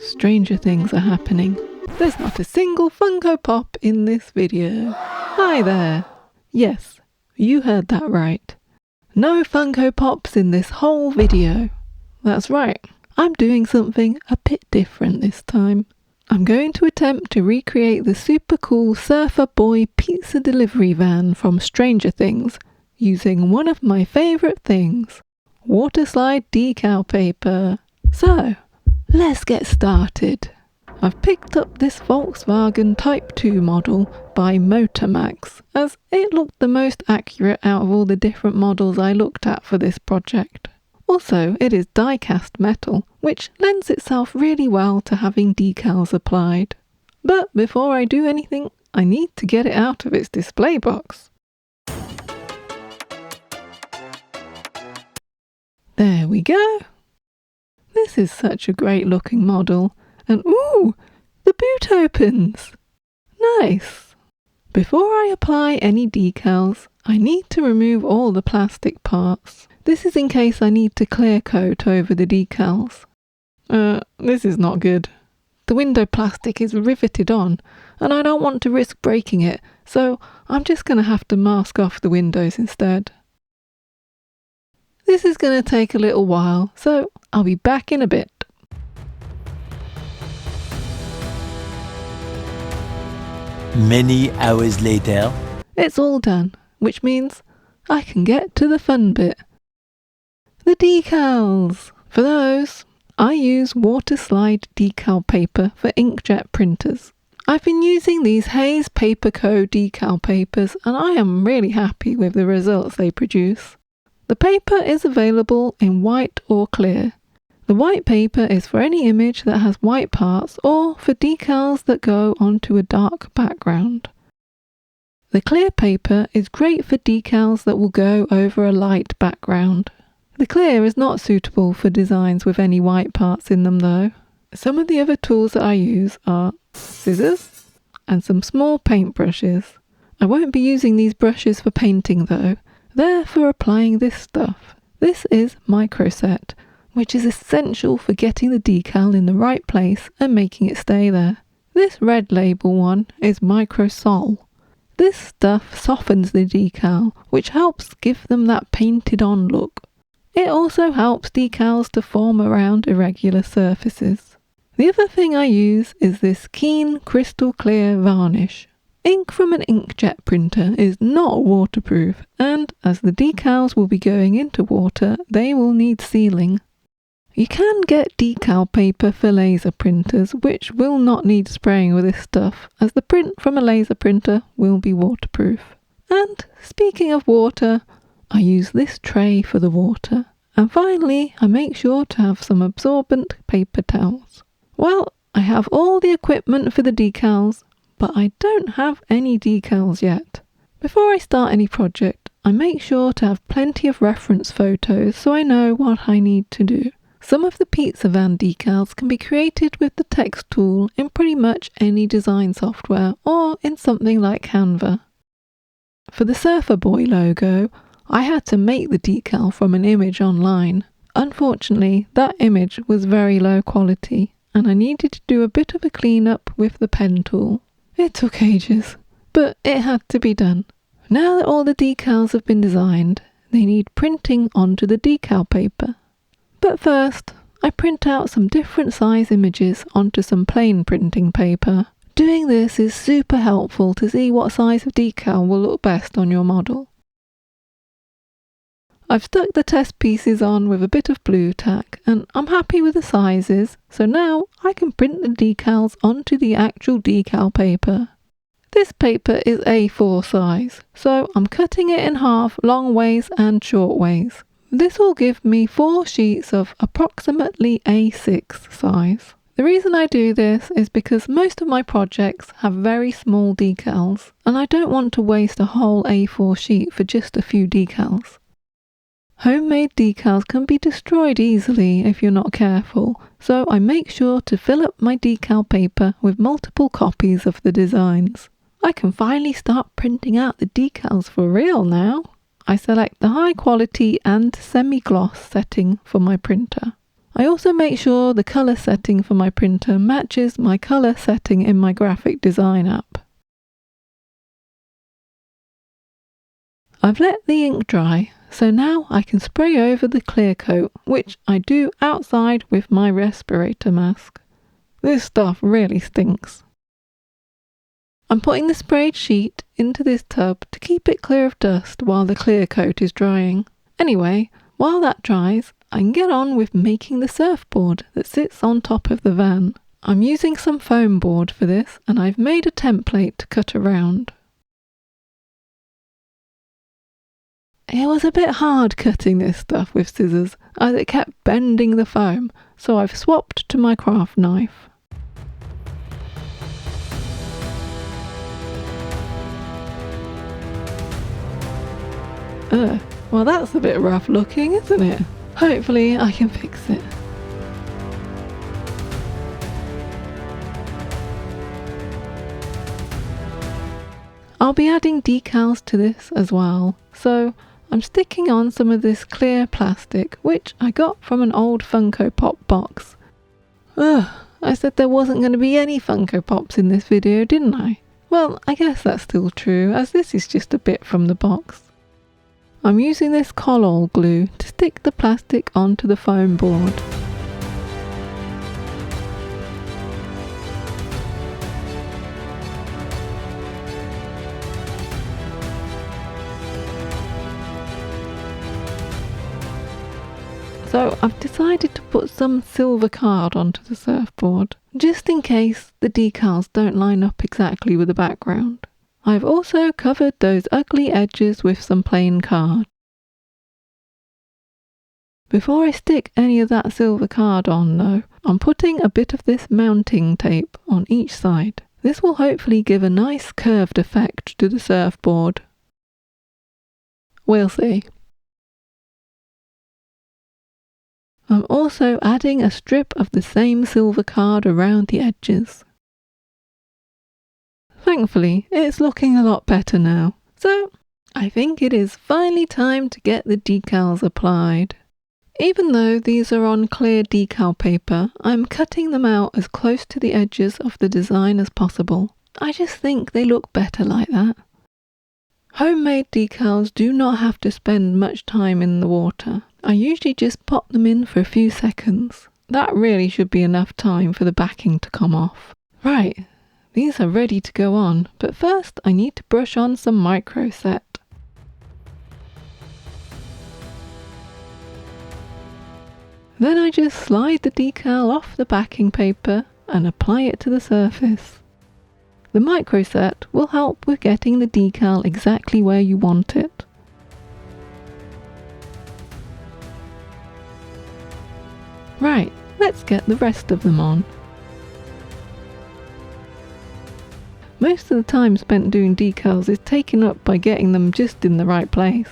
Stranger things are happening. There's not a single Funko Pop in this video. Hi there. Yes, you heard that right. No Funko Pops in this whole video. That's right, I'm doing something a bit different this time. I'm going to attempt to recreate the super cool Surfer Boy pizza delivery van from Stranger Things using one of my favourite things, Waterslide decal paper. So, let's get started. I've picked up this Volkswagen Type 2 model by Motormax as it looked the most accurate out of all the different models I looked at for this project. Also, it is die-cast metal, which lends itself really well to having decals applied. But before I do anything, I need to get it out of its display box. There we go. This is such a great looking model, and ooh, the boot opens! Nice! Before I apply any decals, I need to remove all the plastic parts. This is in case I need to clear coat over the decals. This is not good. The window plastic is riveted on, and I don't want to risk breaking it, so I'm just going to have to mask off the windows instead. This is going to take a little while, so I'll be back in a bit. Many hours later. It's all done, which means I can get to the fun bit. The decals! For those, I use Waterslide decal paper for inkjet printers. I've been using these Hayes Paper Co. decal papers and I am really happy with the results they produce. The paper is available in white or clear. The white paper is for any image that has white parts or for decals that go onto a dark background. The clear paper is great for decals that will go over a light background. The clear is not suitable for designs with any white parts in them though. Some of the other tools that I use are scissors and some small paint brushes. I won't be using these brushes for painting though. They're for applying this stuff. This is Microset, which is essential for getting the decal in the right place and making it stay there. This red label one is Microsol. This stuff softens the decal, which helps give them that painted on look. It also helps decals to form around irregular surfaces. The other thing I use is this Keen crystal clear varnish. Ink from an inkjet printer is not waterproof, and as the decals will be going into water, they will need sealing. You can get decal paper for laser printers, which will not need spraying with this stuff, as the print from a laser printer will be waterproof. And speaking of water, I use this tray for the water. And finally, I make sure to have some absorbent paper towels. Well, I have all the equipment for the decals, but I don't have any decals yet. Before I start any project, I make sure to have plenty of reference photos so I know what I need to do. Some of the pizza van decals can be created with the text tool in pretty much any design software or in something like Canva. For the Surfer Boy logo, I had to make the decal from an image online. Unfortunately, that image was very low quality and I needed to do a bit of a cleanup with the pen tool. It took ages, but it had to be done. Now that all the decals have been designed, they need printing onto the decal paper. But first, I print out some different size images onto some plain printing paper. Doing this is super helpful to see what size of decal will look best on your model. I've stuck the test pieces on with a bit of blue tack and I'm happy with the sizes, so now I can print the decals onto the actual decal paper. This paper is A4 size, so I'm cutting it in half long ways and short ways. This will give me 4 sheets of approximately A6 size. The reason I do this is because most of my projects have very small decals, and I don't want to waste a whole A4 sheet for just a few decals. Homemade decals can be destroyed easily if you're not careful, so I make sure to fill up my decal paper with multiple copies of the designs. I can finally start printing out the decals for real now. I select the high quality and semi-gloss setting for my printer. I also make sure the colour setting for my printer matches my colour setting in my graphic design app. I've let the ink dry, so now I can spray over the clear coat, which I do outside with my respirator mask. This stuff really stinks. I'm putting the sprayed sheet into this tub to keep it clear of dust while the clear coat is drying. Anyway, while that dries, I can get on with making the surfboard that sits on top of the van. I'm using some foam board for this, and I've made a template to cut around. It was a bit hard cutting this stuff with scissors, as it kept bending the foam, so I've swapped to my craft knife. Well, that's a bit rough looking, isn't it? Hopefully I can fix it. I'll be adding decals to this as well, so I'm sticking on some of this clear plastic, which I got from an old Funko Pop box. I said there wasn't going to be any Funko Pops in this video, didn't I? Well, I guess that's still true, as this is just a bit from the box. I'm using this collol glue to stick the plastic onto the foam board. So I've decided to put some silver card onto the surfboard, just in case the decals don't line up exactly with the background. I've also covered those ugly edges with some plain card. Before I stick any of that silver card on though, I'm putting a bit of this mounting tape on each side. This will hopefully give a nice curved effect to the surfboard. We'll see. I'm also adding a strip of the same silver card around the edges. Thankfully, it's looking a lot better now, so I think it is finally time to get the decals applied. Even though these are on clear decal paper, I'm cutting them out as close to the edges of the design as possible. I just think they look better like that. Homemade decals do not have to spend much time in the water. I usually just pop them in for a few seconds. That really should be enough time for the backing to come off. Right. These are ready to go on, but first I need to brush on some micro set. Then I just slide the decal off the backing paper and apply it to the surface. The micro set will help with getting the decal exactly where you want it. Right, let's get the rest of them on. Most of the time spent doing decals is taken up by getting them just in the right place.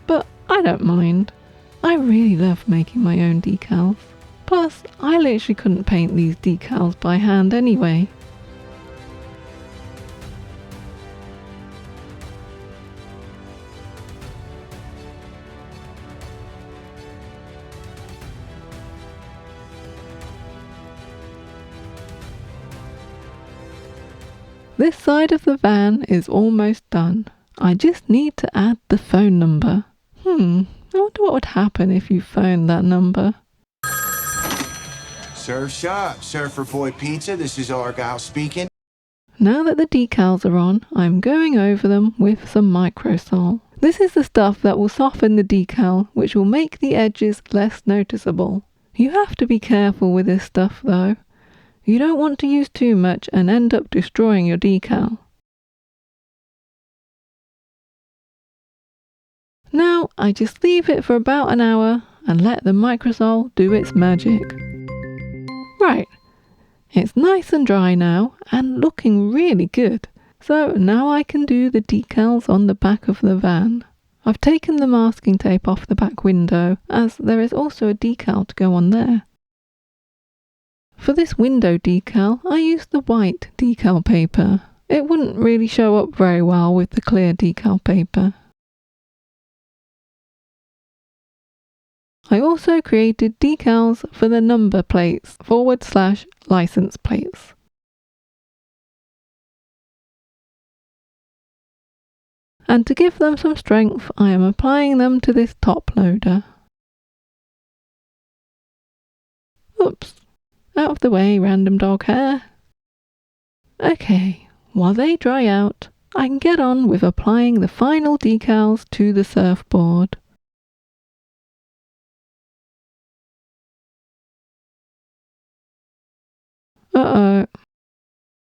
But I don't mind. I really love making my own decals. Plus, I literally couldn't paint these decals by hand anyway. This side of the van is almost done. I just need to add the phone number. I wonder what would happen if you phoned that number. Surf Shop, Surfer Boy Pizza, this is Argyle speaking. Now that the decals are on, I'm going over them with some microsol. This is the stuff that will soften the decal, which will make the edges less noticeable. You have to be careful with this stuff though. You don't want to use too much and end up destroying your decal. Now I just leave it for about an hour and let the microsol do its magic. Right, it's nice and dry now and looking really good. So now I can do the decals on the back of the van. I've taken the masking tape off the back window as there is also a decal to go on there. For this window decal, I used the white decal paper. It wouldn't really show up very well with the clear decal paper. I also created decals for the number plates / license plates. And to give them some strength, I am applying them to this top loader. Oops, out of the way, random dog hair. Okay, while they dry out, I can get on with applying the final decals to the surfboard. Uh-oh.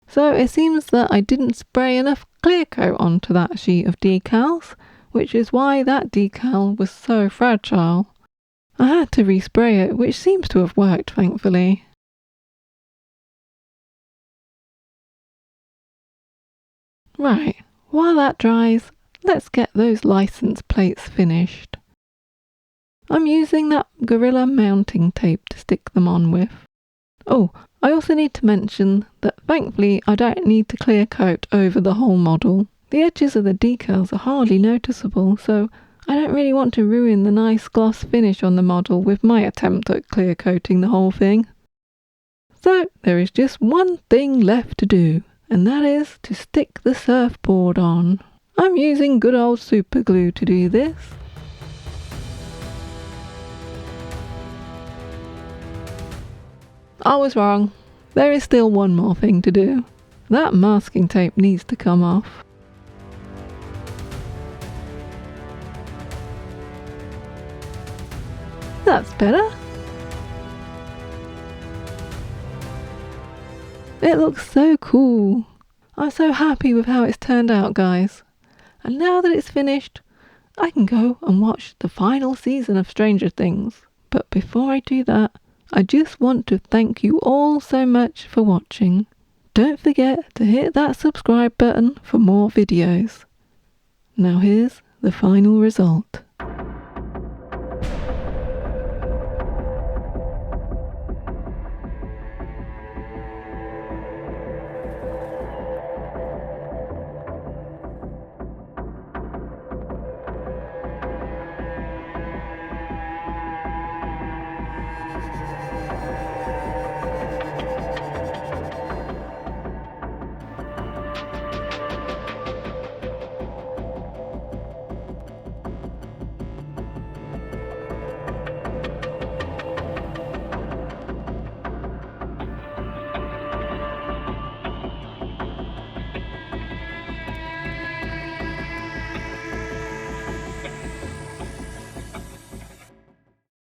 So it seems that I didn't spray enough clear coat onto that sheet of decals, which is why that decal was so fragile. I had to respray it, which seems to have worked, thankfully. Right, while that dries, let's get those license plates finished. I'm using that Gorilla mounting tape to stick them on with. Oh, I also need to mention that thankfully I don't need to clear coat over the whole model. The edges of the decals are hardly noticeable, so I don't really want to ruin the nice gloss finish on the model with my attempt at clear coating the whole thing. So there is just one thing left to do, and that is to stick the surfboard on. I'm using good old super glue to do this. I was wrong. There is still one more thing to do. That masking tape needs to come off. That's better. It looks so cool. I'm so happy with how it's turned out, guys. And now that it's finished, I can go and watch the final season of Stranger Things. But before I do that, I just want to thank you all so much for watching. Don't forget to hit that subscribe button for more videos. Now here's the final result.